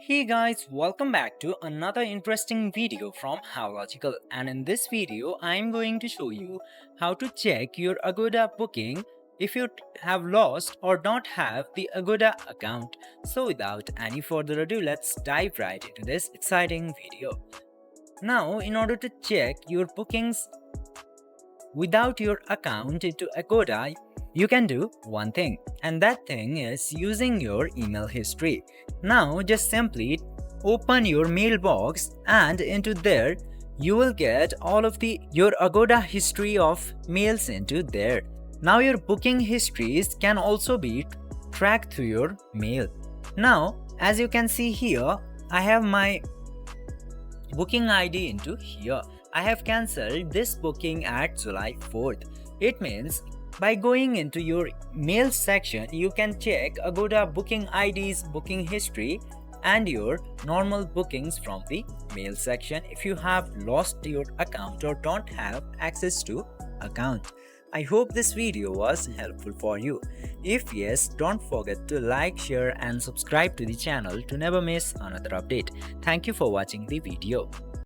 Hey guys, welcome back to another interesting video from How Logical, and in this video I'm going to show you how to check your Agoda booking if you have lost or don't have the Agoda account. So without any further ado, let's dive right into this exciting video. Now, in order to check your bookings without your account into Agoda, you can do one thing, and that thing is using your email history. Now just simply open your mailbox, and into there you will get all of your Agoda history of mails into there. Now your booking histories can also be tracked through your mail. Now as you can see here, I have my booking ID into here. I have cancelled this booking at July 4th. It means by going into your mail section, you can check Agoda booking IDs, booking history, and your normal bookings from the mail section if you have lost your account or don't have access to account. I hope this video was helpful for you. If yes, don't forget to like, share and subscribe to the channel to never miss another update. Thank you for watching the video.